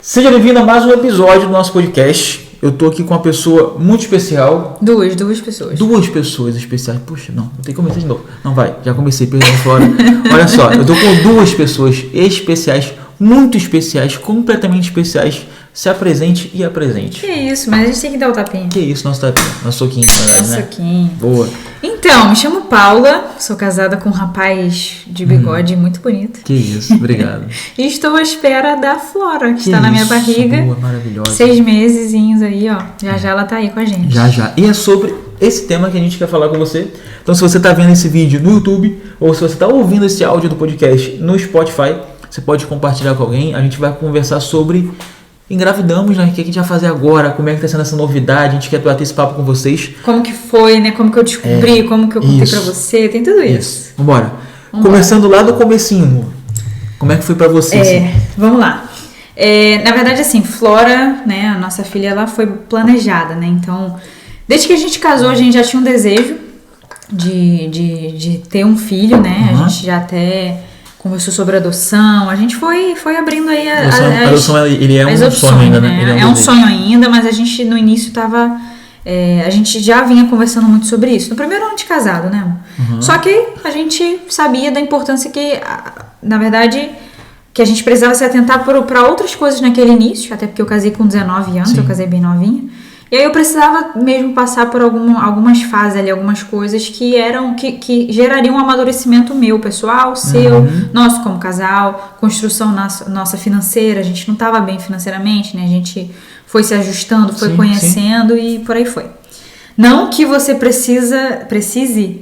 Seja bem-vindo a mais um episódio do nosso podcast. Eu tô aqui com uma pessoa muito especial. Duas pessoas. Duas pessoas especiais. Puxa, não, vou ter que começar de novo. Não, vai, já comecei, perdão, fora. Olha só, eu tô com duas pessoas especiais, muito especiais, completamente especiais. Se apresente e apresente. Que isso, mas a gente tem que dar o tapinha. Que isso, nosso tapinha, nosso soquinho, na verdade, Nosso soquinho. Boa. Então, me chamo Paula, sou casada com um rapaz de bigode muito bonito. Que isso, obrigado. E estou à espera da Flora, que está na minha barriga. Boa, maravilhosa. 6 mesezinhos aí, ó. Já ela tá aí com a gente. Já. E é sobre esse tema que a gente quer falar com você. Então, se você tá vendo esse vídeo no YouTube, ou se você tá ouvindo esse áudio do podcast no Spotify, você pode compartilhar com alguém. A gente vai conversar sobre engravidamos, né? O que a gente vai fazer agora? Como é que tá sendo essa novidade? A gente quer bater esse papo com vocês. Como que foi, né? Como que eu descobri, como que eu contei pra você, tem tudo isso. Vambora. Começando lá do comecinho. Como é que foi pra você? Vamos lá. Na verdade, assim, Flora, né? A nossa filha, ela foi planejada, né? Então, desde que a gente casou, a gente já tinha um desejo de ter um filho, né? A gente já até conversou sobre adoção, a gente foi abrindo aí a adoção, ele é um opções, sonho ainda, né? É um sonho ainda, mas a gente no início tava... a gente já vinha conversando muito sobre isso. No primeiro ano de casado, né? Só que a gente sabia da importância que, na verdade, que a gente precisava se atentar para outras coisas naquele início, até porque eu casei com 19 anos, eu casei bem novinha. E aí eu precisava mesmo passar por algumas fases ali, algumas coisas que gerariam um amadurecimento meu, pessoal, seu, nosso como casal, construção nossa financeira. A gente não estava bem financeiramente, né? A gente foi se ajustando, foi conhecendo e por aí foi. Não que você precise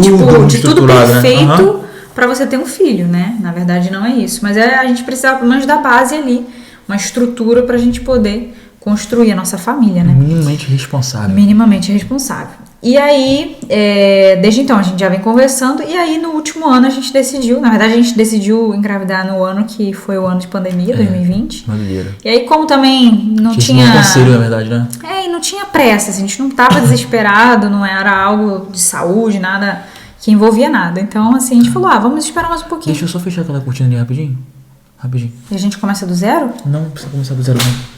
tipo, de tudo perfeito para você ter um filho, né? Na verdade não é isso, mas a gente precisava pelo menos da base ali, uma estrutura para a gente poder construir a nossa família, né? Minimamente responsável. E aí, desde então, a gente já vem conversando. E aí, no último ano, a gente decidiu... Na verdade, a gente decidiu engravidar no ano que foi o ano de pandemia, 2020. Maneiro. E aí, como também não tinha... um conselho, na verdade, né? E não tinha pressa, assim, a gente não tava desesperado, não era algo de saúde, nada que envolvia nada. Então, assim, a gente falou, vamos esperar mais um pouquinho. Deixa eu só fechar aquela cortina ali rapidinho. E a gente começa do zero? Não precisa começar do zero, não.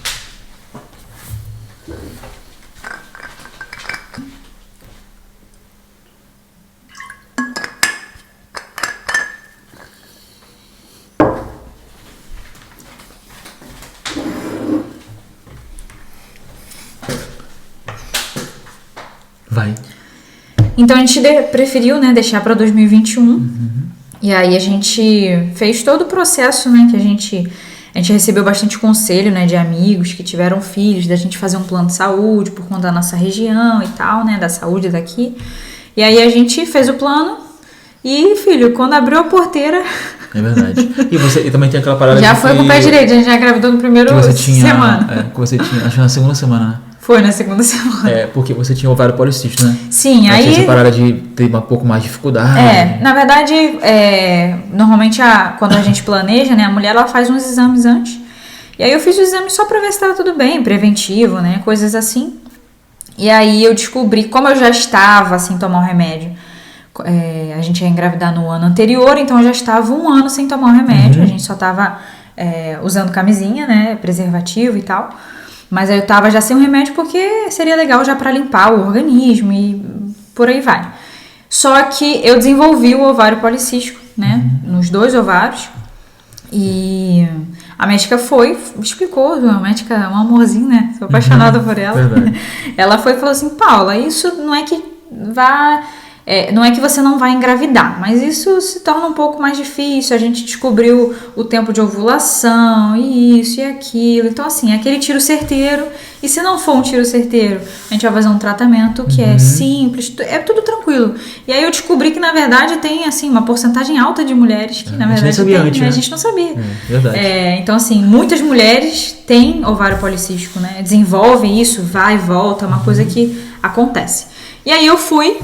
Vai. Então a gente preferiu, né, deixar para 2021. E aí a gente fez todo o processo, né, que a gente recebeu bastante conselho, né, de amigos que tiveram filhos, da gente fazer um plano de saúde por conta da nossa região e tal, né, da saúde daqui. E aí a gente fez o plano e, filho, quando abriu a porteira... É verdade. E também tem aquela parada já foi com o pé direito, a gente já engravidou no primeiro semana. Que você tinha, acho que na segunda semana, né? Foi na segunda semana. Porque você tinha ovário policístico, né? Sim, aí... Tinha essa parada de ter um pouco mais de dificuldade. Na verdade, normalmente quando a gente planeja, né, a mulher ela faz uns exames antes. E aí eu fiz os exames só pra ver se estava tudo bem, preventivo, né, coisas assim. E aí eu descobri, como eu já estava sem tomar o remédio, a gente ia engravidar no ano anterior, então eu já estava 1 ano sem tomar o remédio. A gente só estava usando camisinha, né, preservativo e tal. Mas aí eu tava já sem o remédio porque seria legal já pra limpar o organismo e por aí vai. Só que eu desenvolvi o ovário policístico, né? Nos 2 ovários. E a médica explicou, a médica é um amorzinho, né? Sou apaixonada por ela. Verdade. Ela foi e falou assim, Paula, isso não é que não é que você não vai engravidar, mas isso se torna um pouco mais difícil. A gente descobriu o tempo de ovulação, e isso e aquilo. Então, assim, é aquele tiro certeiro. E se não for um tiro certeiro, a gente vai fazer um tratamento que é simples, é tudo tranquilo. E aí eu descobri que, na verdade, tem, assim, uma porcentagem alta de mulheres que, na verdade, a gente não sabia. Verdade. Então, assim, muitas mulheres têm ovário policístico, né? Desenvolvem isso, vai e volta, é uma coisa que acontece. E aí eu fui...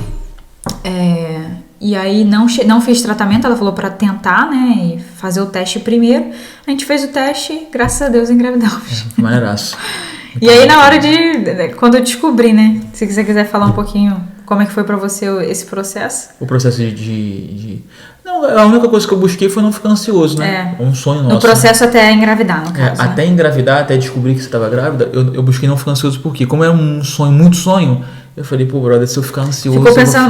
e aí não fiz tratamento, ela falou pra tentar, né, e fazer o teste primeiro. A gente fez o teste, graças a Deus engravidamos. Maneiraço. E aí na hora quando eu descobri, né, se você quiser falar um pouquinho como é que foi pra você esse processo. O processo Não, a única coisa que eu busquei foi não ficar ansioso, né? Um sonho nosso. No processo até engravidar, no caso. Até engravidar, até descobrir que você estava grávida, eu busquei não ficar ansioso porque, como era um sonho, muito sonho, eu falei, pô, brother, se eu ficar ansioso.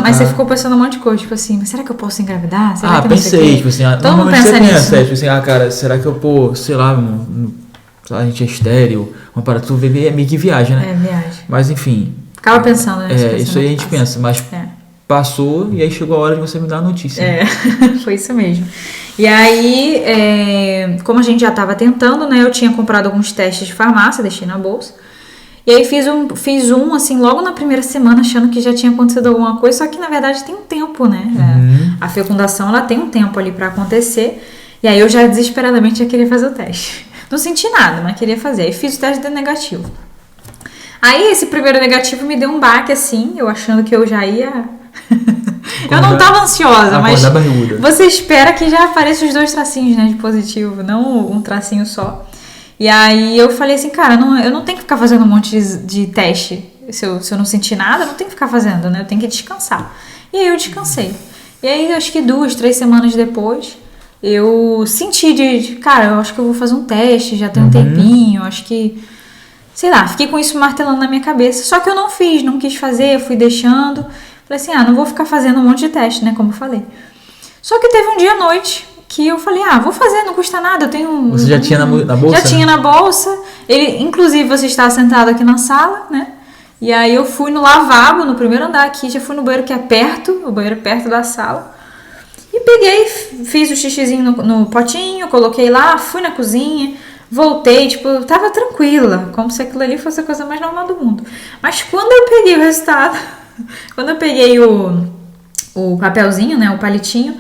Mas você ficou pensando um monte de coisa, tipo assim, mas será que eu posso engravidar? Será que pensei, tipo assim, todo mundo pensa nisso. Tipo assim, cara, será que eu, pô, sei lá, a gente é estéril, uma parada, tu vê, é meio que viagem, né? Viagem. Mas enfim. Ficava pensando, né? Isso aí a gente pensa, mas passou e aí chegou a hora de você me dar a notícia. Foi isso mesmo. E aí, como a gente já estava tentando, né? Eu tinha comprado alguns testes de farmácia, deixei na bolsa. E aí fiz um, assim, logo na primeira semana, achando que já tinha acontecido alguma coisa, só que na verdade tem um tempo, né? A fecundação, ela tem um tempo ali para acontecer. E aí eu já desesperadamente já queria fazer o teste. Não senti nada, mas queria fazer. Aí fiz o teste de negativo. Aí esse primeiro negativo me deu um baque, assim, eu achando que eu já ia... Eu não tava ansiosa, mas você espera que já apareçam os 2 tracinhos, né, de positivo, não um tracinho só. E aí eu falei assim, cara, eu não tenho que ficar fazendo um monte de teste. Se eu não sentir nada, eu não tenho que ficar fazendo, né? Eu tenho que descansar. E aí eu descansei. E aí, acho que 2, 3 semanas depois, eu senti cara, eu acho que eu vou fazer um teste, já tem um tempinho, acho que... Sei lá, fiquei com isso martelando na minha cabeça. Só que eu não fiz, não quis fazer, eu fui deixando. Falei assim, não vou ficar fazendo um monte de teste, né? Como eu falei. Só que teve um dia à noite que eu falei, vou fazer, não custa nada, eu tenho... Você já tinha na bolsa? Já tinha na bolsa. Inclusive, você estava sentado aqui na sala, né? E aí eu fui no lavabo, no primeiro andar aqui, já fui no banheiro que é perto, o banheiro perto da sala. E peguei, fiz o xixizinho no potinho, coloquei lá, fui na cozinha, voltei, tipo, tava tranquila, como se aquilo ali fosse a coisa mais normal do mundo. Mas quando eu peguei o resultado, quando eu peguei o papelzinho, né, o palitinho,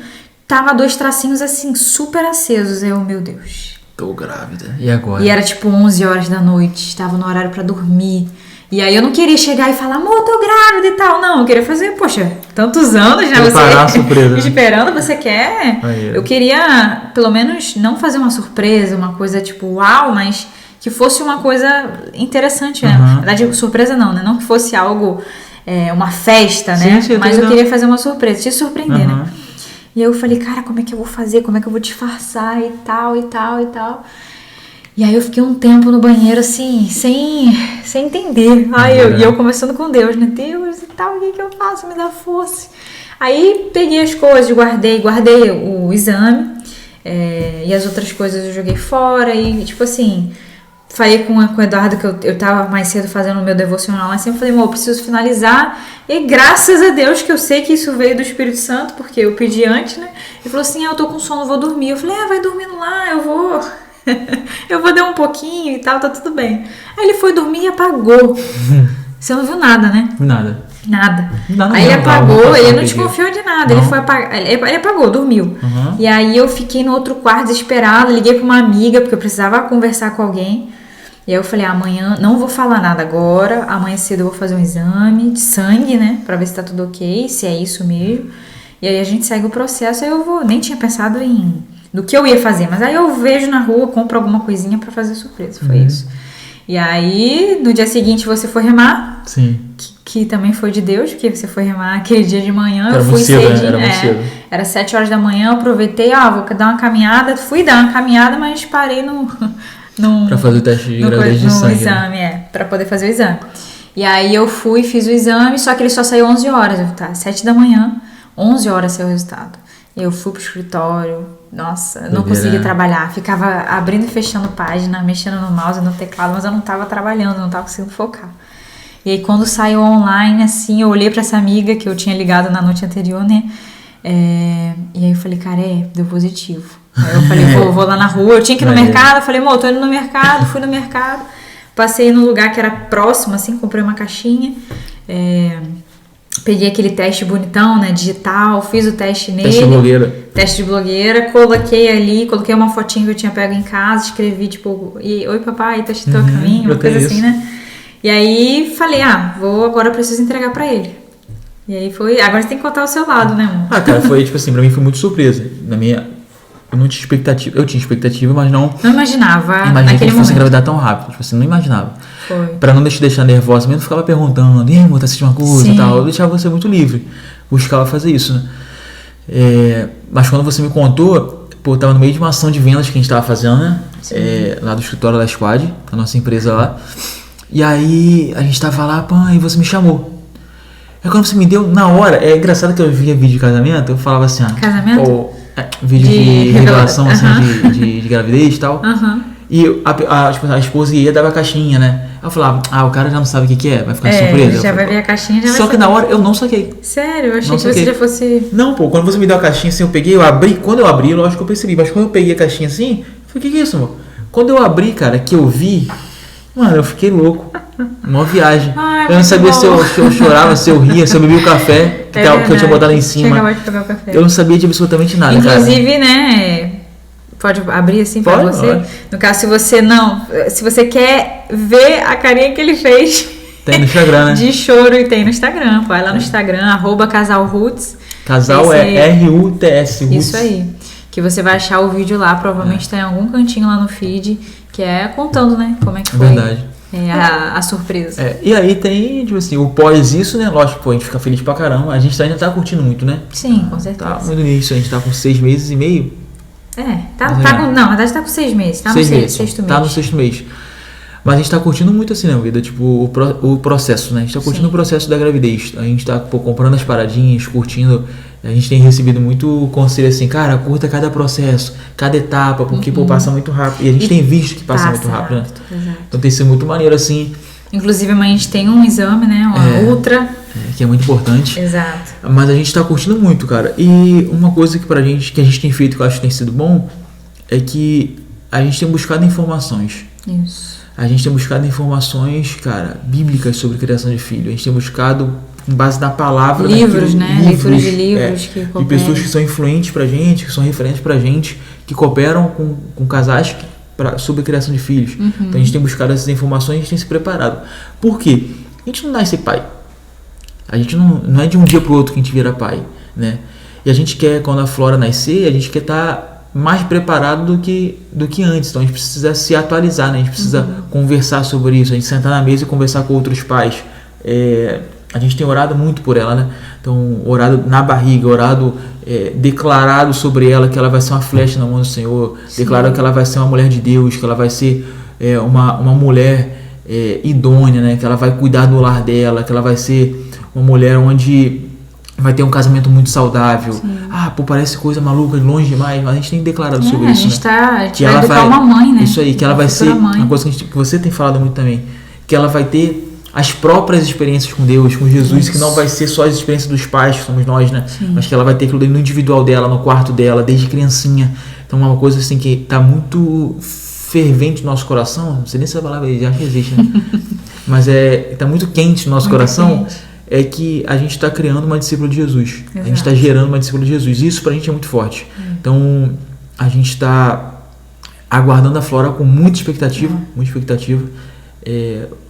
tava 2 tracinhos assim, super acesos. Meu Deus. Tô grávida. E agora? E era tipo 11 horas da noite, estava no horário pra dormir. E aí eu não queria chegar e falar, amor, tô grávida e tal. Não, eu queria fazer, poxa, tantos anos já preparar você... a surpresa, esperando, você quer... Eu queria, pelo menos, não fazer uma surpresa, uma coisa tipo, uau, mas que fosse uma coisa interessante, né? Na verdade, surpresa não, né? Não que fosse algo, uma festa, né? Sim, mas eu queria fazer uma surpresa, te surpreender, né? E aí eu falei, cara, como é que eu vou fazer? Como é que eu vou disfarçar e tal, e tal, e tal... E aí eu fiquei um tempo no banheiro, assim, sem entender. E eu conversando com Deus, né? Deus e tal, o que eu faço? Me dá força. Aí peguei as coisas, guardei o exame. E as outras coisas eu joguei fora. E, tipo assim, falei com o Eduardo que eu tava mais cedo fazendo o meu devocional. Assim, eu falei, amor, eu preciso finalizar. E graças a Deus que eu sei que isso veio do Espírito Santo, porque eu pedi antes, né? Ele falou assim, eu tô com sono, vou dormir. Eu falei, vai dormindo lá, eu vou... eu vou dar um pouquinho e tal, tá tudo bem. Aí ele foi dormir e apagou. Você não viu nada, né? Nada. Aí ele apagou, ele não desconfiou de nada. Ele apagou, dormiu. E aí eu fiquei no outro quarto desesperada, liguei pra uma amiga, porque eu precisava conversar com alguém. E aí eu falei, amanhã não vou falar nada agora, amanhã cedo eu vou fazer um exame de sangue, né? Pra ver se tá tudo ok, se é isso mesmo. E aí a gente segue o processo, aí eu vou... Nem tinha pensado do que eu ia fazer, mas aí eu vejo na rua, compro alguma coisinha pra fazer surpresa, foi isso. E aí, no dia seguinte você foi remar. Sim. Que também foi de Deus, porque você foi remar aquele dia de manhã. Era muito cedo, né? Era muito cedo. Era 7 horas da manhã, eu aproveitei, vou dar uma caminhada, fui dar uma caminhada, mas parei pra fazer o teste de gravidez de sangue. No exame, pra poder fazer o exame. E aí eu fui, fiz o exame, só que ele só saiu 11 horas, 7 da manhã, 11 horas saiu o resultado. Eu fui pro escritório, nossa, não conseguia trabalhar. Ficava abrindo e fechando página, mexendo no mouse, no teclado, mas eu não tava trabalhando, não tava conseguindo focar. E aí quando saiu online, assim, eu olhei pra essa amiga que eu tinha ligado na noite anterior, né? E aí eu falei, cara, deu positivo. Aí eu falei, vou lá na rua, eu tinha que ir no mercado, eu falei, tô indo no mercado, fui no mercado. Passei num lugar que era próximo, assim, comprei uma caixinha. Peguei aquele teste bonitão, né, digital, fiz o teste nele. Teste de blogueira, coloquei ali, coloquei uma fotinha que eu tinha pego em casa, escrevi, tipo, oi papai, teste do caminho, uma coisa assim, né? E aí falei, agora eu preciso entregar pra ele. E aí foi, agora você tem que contar o seu lado, né, amor? Cara, foi, tipo assim, pra mim foi muito surpresa. Eu não tinha expectativa, eu tinha expectativa, mas não imaginava que ele fosse engravidar tão rápido, tipo assim, não imaginava. Foi. Pra não te deixar nervosa, mesmo ficava perguntando, amor, tá assistindo uma coisa e tal, eu deixava você muito livre, buscava fazer isso, né? Mas quando você me contou, pô, eu tava no meio de uma ação de vendas que a gente tava fazendo, né? Lá do escritório da Squad, a nossa empresa lá. E aí a gente tava lá, pô, e você me chamou. Aí quando você me deu, na hora, é engraçado que eu via vídeo de casamento, eu falava assim, casamento? Vídeo de revelação, assim, de gravidez e tal. E a esposa ia dar a caixinha, né? Aí eu falava, o cara já não sabe o que é, vai ficar surpresa. Já vai ver a caixinha, já vai Só que na hora eu não saquei. Sério? Eu achei que você já fosse... Não, pô, quando você me deu a caixinha assim, eu peguei, eu abri. Quando eu abri, lógico que eu percebi, mas quando eu peguei a caixinha assim, eu falei, que é isso, amor? Quando eu abri, cara, que eu vi, mano, eu fiquei louco. Uma viagem. Eu não sabia se eu chorava, se eu ria, se eu bebia o café que eu tinha botado lá em cima. De pegar o café. Eu não sabia de absolutamente nada, inclusive, cara. né? Pode abrir assim pra você? Pode. No caso, se você quer ver a carinha que ele fez. Tem no Instagram, né? De choro, e tem no Instagram. Vai lá no Instagram, @casalroots. Casal é RUTS. Isso aí. Que você vai achar o vídeo lá, provavelmente tá em algum cantinho lá no feed, que é contando, né? Como é que foi. Verdade. A surpresa. E aí tem, tipo assim, o pós isso, né? Lógico, pô, a gente fica feliz pra caramba. A gente ainda tá curtindo muito, né? Sim, com certeza. Tá muito nisso, a gente tá com 6 meses e meio. Na verdade tá com 6 meses. Tá no sexto mês. Tá no 6º mês. Mas a gente tá curtindo muito assim, né, vida? Tipo, o processo, né? A gente tá curtindo o processo da gravidez. A gente tá, comprando as paradinhas, curtindo. A gente tem recebido muito conselho assim, cara, curta cada processo, cada etapa, porque, passa muito rápido. E a gente tem visto que passa muito rápido, né? Exato. Então tem sido muito maneiro, assim. Inclusive, a gente tem um exame, né? Uma ultra. Que é muito importante. Exato. Mas a gente tá curtindo muito, cara. E uma coisa que a gente tem feito, que eu acho que tem sido bom, é que a gente tem buscado informações. Isso. A gente tem buscado informações, cara, bíblicas sobre criação de filho. A gente tem buscado com base na palavra. Livros, né? Leitura de livros que de pessoas que são influentes pra gente, que são referentes pra gente, que cooperam com casais sobre a criação de filhos. Então a gente tem buscado essas informações e a gente tem se preparado. Por quê? A gente não nasce pai. A gente não é de um dia pro outro que a gente vira pai, né? E a gente quer, quando a Flora nascer, a gente quer estar mais preparado do que antes. Então a gente precisa se atualizar, né? A gente precisa conversar sobre isso, a gente sentar na mesa e conversar com outros pais. A gente tem orado muito por ela, né? Então, orado na barriga, declarado sobre ela que ela vai ser uma flecha na mão do Senhor. Sim. Declarado que ela vai ser uma mulher de Deus, que ela vai ser uma mulher idônea, né? Que ela vai cuidar do lar dela, que ela vai ser uma mulher onde vai ter um casamento muito saudável. Sim. Parece coisa maluca, longe demais, mas a gente tem declarado sobre isso, né? A gente vai educar uma mãe, né? Isso aí, que ela vai ser uma coisa que você tem falado muito também, que ela vai ter as próprias experiências com Deus, com Jesus, isso. Que não vai ser só as experiências dos pais, que somos nós, né? Sim. Mas que ela vai ter aquilo no individual dela, no quarto dela, desde criancinha. Então é uma coisa assim que está muito fervente no nosso coração, não sei nem se a palavra já existe, né? Mas está muito quente no nosso coração. Quente. É que a gente está criando uma discípula de Jesus. Exato. A gente está gerando uma discípula de Jesus. Isso pra gente é muito forte. Então a gente está aguardando a Flora com muita expectativa. Muita expectativa.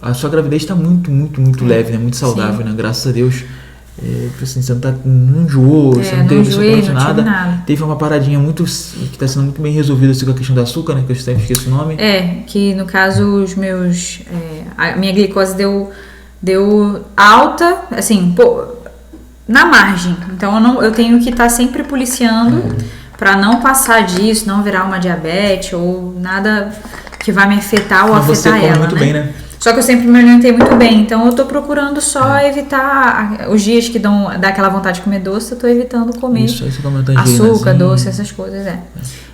A sua gravidez está muito, muito, muito leve, né? Muito saudável, né? Graças a Deus. Assim, você não enjoou, você não teve absolutamente nada. Teve uma paradinha que está sendo muito bem resolvida assim, com a questão do açúcar, né? Que eu sempre esqueço o nome. Que no caso a minha glicose deu alta, assim, na margem. Então eu tenho que estar sempre policiando para não passar disso, não virar uma diabetes ou nada que vai me afetar ou mas afetar você come ela, muito bem, né? Só que eu sempre me alimentei muito bem, então eu tô procurando só evitar os dias que dá aquela vontade de comer doce, eu tô evitando comer açúcar, doce, essas coisas,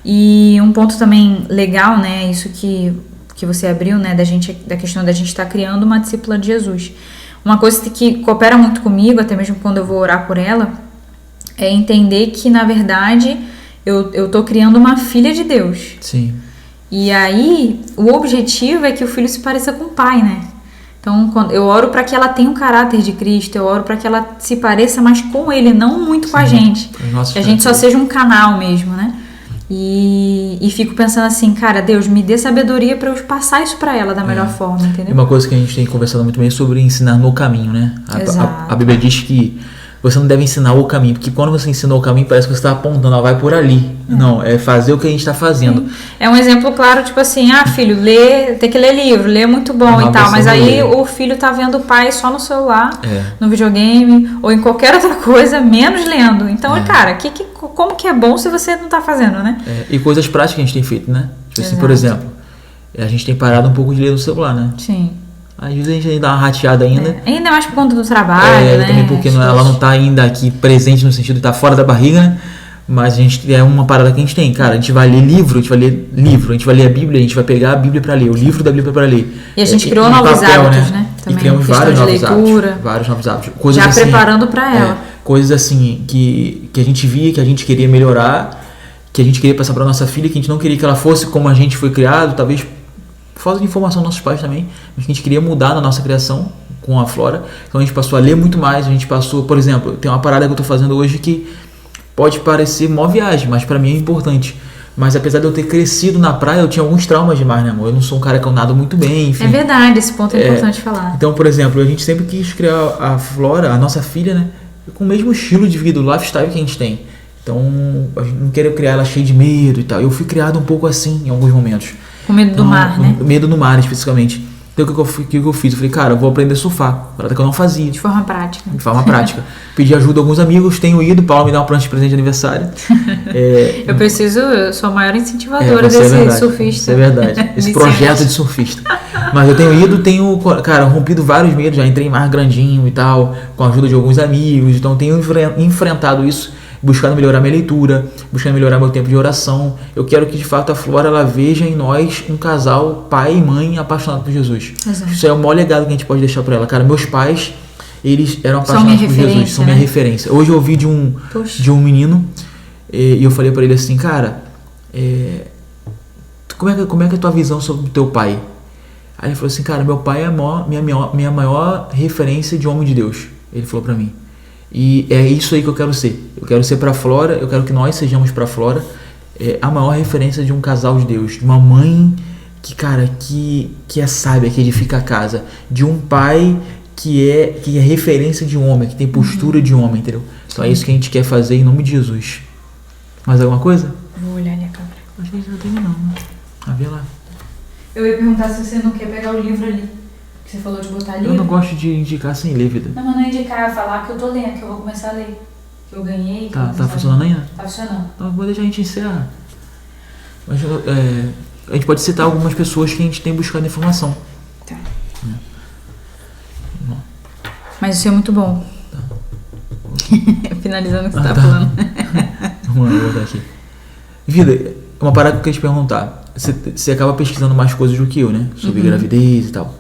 E um ponto também legal, né, isso que você abriu, né, da questão da gente estar criando uma discípula de Jesus. Uma coisa que coopera muito comigo, até mesmo quando eu vou orar por ela, é entender que, na verdade, eu tô criando uma filha de Deus. Sim. E aí, o objetivo é que o filho se pareça com o pai, né? Então, eu oro para que ela tenha um caráter de Cristo, eu oro para que ela se pareça mais com ele, não muito com a gente. Que a gente só seja um canal mesmo, né? E fico pensando assim, cara, Deus, me dê sabedoria para eu passar isso para ela da melhor forma, entendeu? E uma coisa que a gente tem conversado muito bem é sobre ensinar no caminho, né? A Bíblia diz que você não deve ensinar o caminho, porque quando você ensina o caminho parece que você está apontando, vai por ali. Não, é fazer o que a gente está fazendo. É um exemplo claro, tipo assim, filho, tem que ler livro, ler é muito bom e tal, mas aí o filho tá vendo o pai só no celular, no videogame, ou em qualquer outra coisa, menos lendo. Então, cara, como que é bom se você não tá fazendo, né? E coisas práticas que a gente tem feito, né? Tipo assim, Exato. por exemplo, a gente tem parado um pouco de ler no celular, né? Sim. Às vezes a gente ainda dá uma rateada ainda. Ainda mais por conta do trabalho, né? Também porque ela não tá ainda aqui presente no sentido de estar fora da barriga, né? Mas a gente é uma parada que a gente tem, cara. A gente vai ler livro, a gente vai ler a Bíblia, a gente vai pegar a Bíblia pra ler, o livro da Bíblia pra ler. E a gente criou novos hábitos, né? Também, e criamos vários novos hábitos. Vários novos hábitos. Coisas já assim, preparando pra ela. Coisas assim que a gente via, que a gente queria melhorar, que a gente queria passar pra nossa filha, que a gente não queria que ela fosse como a gente foi criado, talvez por falta de informação dos nossos pais também, mas que a gente queria mudar na nossa criação com a Flora. Então a gente passou a ler muito mais, a gente passou, por exemplo, tem uma parada que eu tô fazendo hoje que pode parecer mó viagem, mas pra mim é importante. Mas apesar de eu ter crescido na praia, eu tinha alguns traumas demais, né, amor? Eu não sou um cara que eu nado muito bem, enfim. É verdade, esse ponto é importante falar. Então, por exemplo, a gente sempre quis criar a Flora, a nossa filha, né, com o mesmo estilo de vida, o lifestyle que a gente tem. Então, a gente não queria criar ela cheia de medo e tal. Eu fui criado um pouco assim em alguns momentos. Com medo do mar, né? Medo no mar, especificamente. Então, o que eu fiz? Eu falei, cara, eu vou aprender a surfar. Parada que eu não fazia. De forma prática. De forma prática. Pedi ajuda a alguns amigos, tenho ido. Paulo me dá uma prancha de presente de aniversário. Eu sou a maior incentivadora desse surfista. Isso é verdade. Esse projeto de surfista. Mas eu tenho ido, cara, rompido vários medos. Já entrei em mar grandinho e tal, com a ajuda de alguns amigos. Então, tenho enfrentado isso, buscando melhorar minha leitura, buscando melhorar meu tempo de oração. Eu quero que de fato a Flora ela veja em nós um casal, pai e mãe apaixonado por Jesus. Exato. Isso é o maior legado que a gente pode deixar para ela. Cara, meus pais, eles eram apaixonados por Jesus, são minha referência. Hoje eu ouvi de um menino e eu falei para ele assim, cara, como é que é a tua visão sobre o teu pai? Aí ele falou assim, cara, meu pai é minha maior referência de homem de Deus. Ele falou para mim. E é isso aí que eu quero ser. Eu quero ser pra Flora, eu quero que nós sejamos pra Flora a maior referência de um casal de Deus. De uma mãe que, cara, que é sábia, que edifica a casa. De um pai que é referência de um homem, que tem postura de homem, entendeu? Então é isso que a gente quer fazer em nome de Jesus. Mais alguma coisa? Vou olhar ali a câmera. Acho que a gente não tem não, né? Vê lá. Eu ia perguntar se você não quer pegar o livro ali. Você falou de botar livro. Eu não gosto de indicar sem ler, vida. Não, mas não indicar, é falar que eu tô lendo, que eu vou começar a ler. Que eu ganhei. Que Tá funcionando ainda? Tá funcionando. Então vou deixar a gente encerrar. Mas, a gente pode citar algumas pessoas que a gente tem buscado informação. Tá. Mas isso é muito bom. Tá. Finalizando o que você tá falando. Vamos botar aqui. Vida, uma parada que eu queria te perguntar. Você acaba pesquisando mais coisas do que eu, né? Sobre gravidez e tal.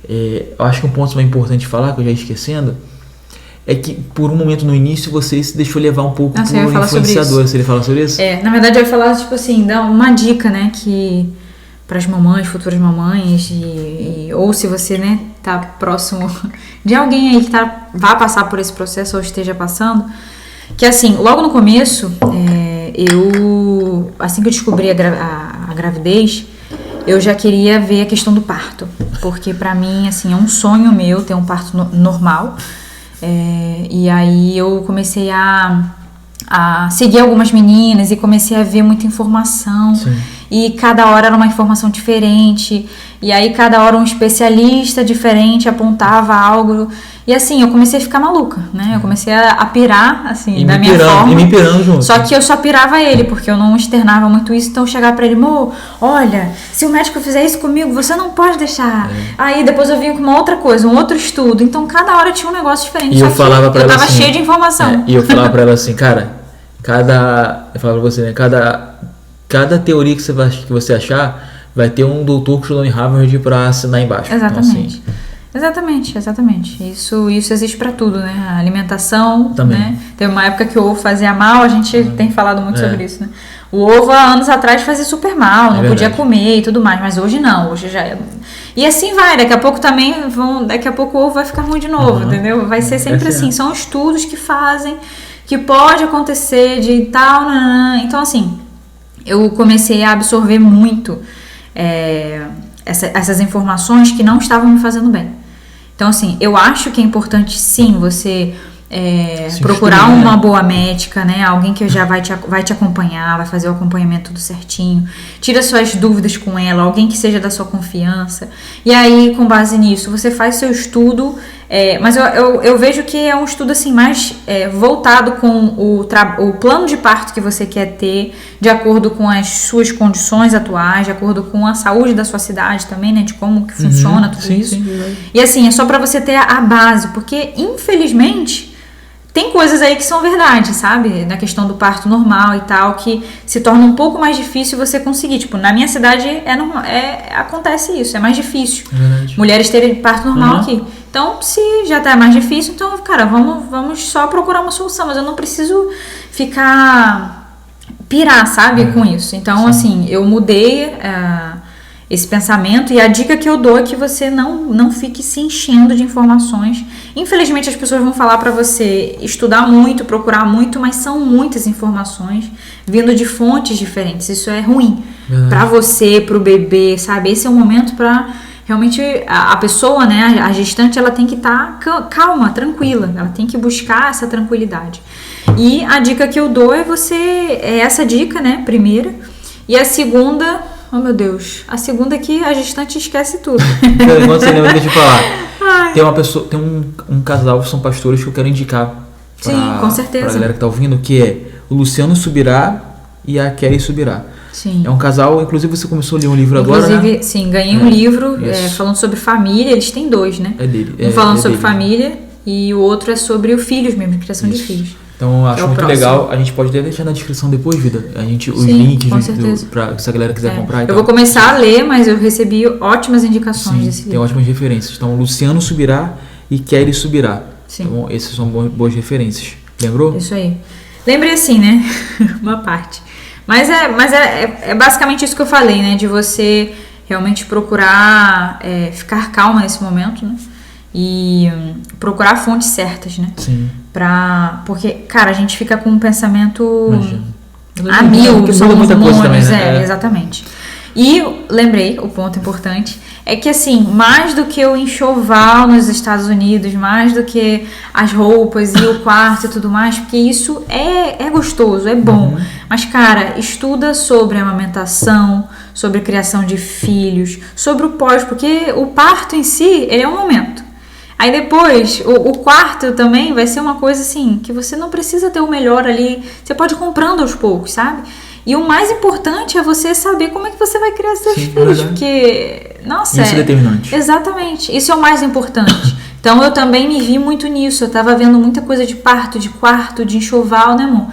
Eu acho que um ponto mais importante de falar, que eu já ia esquecendo, é que por um momento no início você se deixou levar um pouco por influenciador. Você ia falar sobre isso? Na verdade eu ia falar, tipo assim, dar uma dica, né, que para as mamães, futuras mamães, ou se você, né, tá próximo de alguém aí que vá passar por esse processo ou esteja passando, que assim, logo no começo, assim que eu descobri a gravidez, eu já queria ver a questão do parto, porque pra mim, assim, é um sonho meu ter um parto normal. E aí eu comecei a seguir algumas meninas e comecei a ver muita informação. Sim. E cada hora era uma informação diferente, e aí cada hora um especialista diferente apontava algo, e assim, eu comecei a ficar maluca, né? Eu comecei a pirar, assim, da minha forma. E me pirando junto. Só que eu só pirava ele, porque eu não externava muito isso, então eu chegava pra ele, olha, se o médico fizer isso comigo, você não pode deixar. Aí depois eu vinha com uma outra coisa, um outro estudo, então cada hora tinha um negócio diferente. E só eu falava pra ela tava assim, cheia de informação. E eu falava pra ela assim, cara, eu falava pra você, né, cada teoria que você achar, vai ter um doutor que estudou em Harvard pra assinar embaixo. Exatamente. Então, assim, exatamente. Isso existe pra tudo, né? A alimentação, também. Né? Teve uma época que o ovo fazia mal, a gente tem falado muito sobre isso, né? O ovo, há anos atrás, fazia super mal, não podia comer e tudo mais, mas hoje não, hoje já é... E assim vai, daqui a pouco o ovo vai ficar ruim de novo, entendeu? Vai ser sempre assim, são estudos que fazem, que pode acontecer de tal, então assim, eu comecei a absorver muito essas informações que não estavam me fazendo bem. Então, assim, eu acho que é importante, sim, você procurar uma boa médica, né? Alguém que já vai te acompanhar, vai fazer o acompanhamento tudo certinho. Tira suas dúvidas com ela, alguém que seja da sua confiança. E aí, com base nisso, você faz seu estudo Mas eu vejo que é um estudo assim mais voltado com o plano de parto que você quer ter, de acordo com as suas condições atuais, de acordo com a saúde da sua cidade também, né? De como que funciona tudo isso. Sim. E assim, é só pra você ter a base, porque infelizmente tem coisas aí que são verdade, sabe? Na questão do parto normal e tal, que se torna um pouco mais difícil você conseguir. Tipo, na minha cidade acontece isso, é mais difícil. Verdade. Mulheres terem parto normal aqui. Então, se já tá mais difícil, então, cara, vamos só procurar uma solução. Mas eu não preciso pirar, sabe, com isso. Então, assim, eu mudei esse pensamento, e a dica que eu dou é que você não fique se enchendo de informações. Infelizmente, as pessoas vão falar pra você estudar muito, procurar muito, mas são muitas informações vindo de fontes diferentes. Isso é ruim pra você, pro bebê, sabe? Esse é o momento pra realmente a pessoa, né, a gestante, ela tem que estar calma, tranquila, ela tem que buscar essa tranquilidade. E a dica que eu dou é essa dica, né, primeira, e a segunda, oh meu Deus, a segunda é que a gestante esquece tudo. Enquanto você lembra, deixa eu falar. Tem um casal que são pastores que eu quero indicar com certeza, pra galera que tá ouvindo, que é o Luciano Subirá e a Kelly Subirá. Sim. É um casal, inclusive você começou a ler um livro agora, né? Sim, ganhei um livro falando sobre família. Eles têm dois, né? É dele. Um falando sobre família e o outro é sobre filhos mesmo, criação de filhos. Então eu acho muito legal. A gente pode até deixar na descrição depois, Vida. Os links pra se a galera quiser comprar. Eu vou começar a ler, mas eu recebi ótimas indicações desse livro. Tem ótimas referências. Então, Luciano Subirá e Kelly Subirá. Sim. Então, essas são boas referências. Lembrou? Isso aí. Lembrei assim, né? Uma parte. Mas é basicamente isso que eu falei, né? De você realmente procurar ficar calma nesse momento, né? E procurar fontes certas, né? Sim. Porque, cara, a gente fica com um pensamento a mil, que são muita coisa também, né? Exatamente. E lembrei, o ponto importante é que, assim, mais do que o enxoval nos Estados Unidos, mais do que as roupas e o quarto e tudo mais, porque isso é gostoso, é bom. Mas, cara, estuda sobre amamentação, sobre criação de filhos, sobre o pós, porque o parto em si, ele é um momento. Aí depois, o quarto também vai ser uma coisa assim, que você não precisa ter o melhor ali, você pode ir comprando aos poucos, sabe? E o mais importante é você saber como é que você vai criar seus filhos, porque, nossa, isso é determinante. Exatamente, isso é o mais importante. Então eu também me vi muito nisso, eu tava vendo muita coisa de parto, de quarto, de enxoval, né, amor?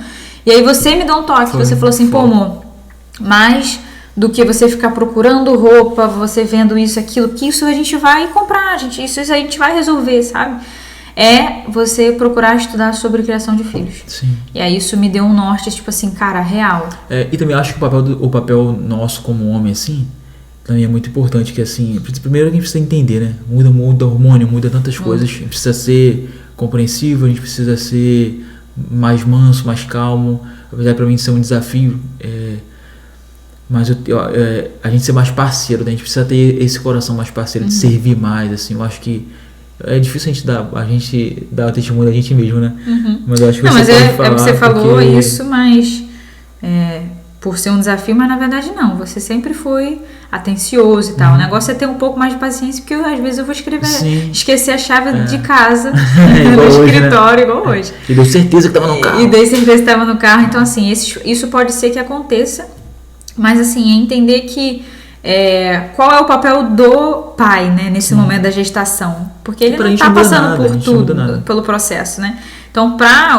E aí você me deu um toque, você falou assim, pô, amor, mais do que você ficar procurando roupa, você vendo isso, aquilo, que isso a gente vai comprar, isso a gente vai resolver, sabe? É você procurar estudar sobre criação de filhos. Sim. E aí isso me deu um norte, tipo assim, cara, real. E também acho que o papel nosso como homem, assim, também é muito importante, que assim, primeiro a gente precisa entender, né? Muda hormônio, muda tantas coisas, a gente precisa ser compreensivo, a gente precisa ser mais manso, mais calmo, apesar pra mim ser um desafio, mas a gente ser mais parceiro, né? A gente precisa ter esse coração mais parceiro, de servir mais, assim, eu acho que é difícil a gente dar o testemunho da gente mesmo, né? Mas eu acho que você falou isso, mas por ser um desafio, mas na verdade não, você sempre foi atencioso e tal. O negócio é ter um pouco mais de paciência, porque às vezes eu vou esquecer a chave de casa no escritório, né? Igual hoje. E deu certeza que estava no carro. E dei certeza que estava no carro. Então, assim, isso pode ser que aconteça, mas assim, é entender que qual é o papel do pai, né, nesse momento da gestação, porque ele não está passando por tudo, pelo processo, né? Então,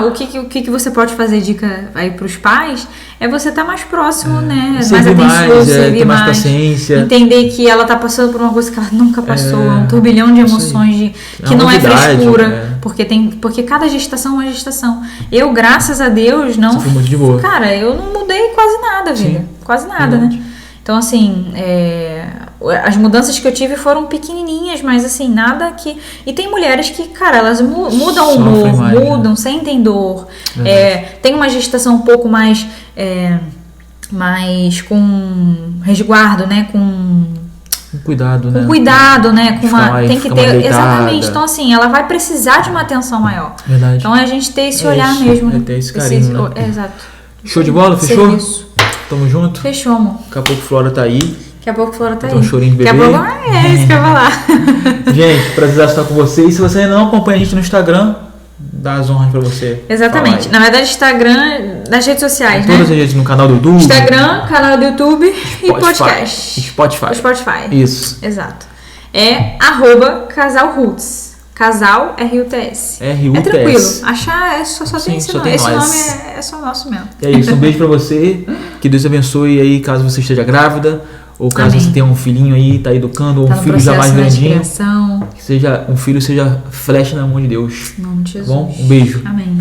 o que você pode fazer dica aí para os pais é você estar mais próximo, né, mais atencioso, servir mais, paciência, entender que ela está passando por uma coisa que ela nunca passou, um turbilhão de emoções que não é frescura, porque cada gestação é uma gestação. Eu, graças a Deus, não, foi muito de boa. Cara, eu não mudei quase nada, vida, quase nada, né? Então, assim, as mudanças que eu tive foram pequenininhas, mas, assim, nada que... E tem mulheres que, cara, elas mudam o humor, mudam, sentem dor. Tem uma gestação um pouco mais com resguardo, né? Com cuidado, né? Com cuidado, né? Tem que ter... Exatamente. Então, assim, ela vai precisar de uma atenção maior. Verdade. Então, a gente ter esse olhar mesmo. Ter esse carinho, né? Exato. Show de bola? Fechou? Serviço. Tamo junto? Fechou, amor. Daqui a pouco Flora tá aí. Daqui a pouco a Flora tá aí. Um chorinho de bebê. Daqui a pouco é isso que eu ia falar. Gente, prazer estar com vocês. Se você não acompanha a gente no Instagram, dá as honras pra você. Exatamente. Na verdade, Instagram, nas redes sociais, né? Todas as redes, no canal do YouTube. Instagram, canal do YouTube e podcast. Spotify. Isso. Exato. É @casalroots. Casal RUTS. RUTS. É tranquilo. Achar só tem esse nome. Esse nós. nome é só nosso mesmo. É isso. Um beijo pra você. Que Deus abençoe aí, caso você esteja grávida. Ou caso Amém. você tenha um filhinho aí, tá educando, ou Tá um no filho já mais processo, né, de grandinho. criação. Que seja, um filho seja flecha na mão de Deus. Em nome de Jesus. Tá bom? Um beijo. Amém.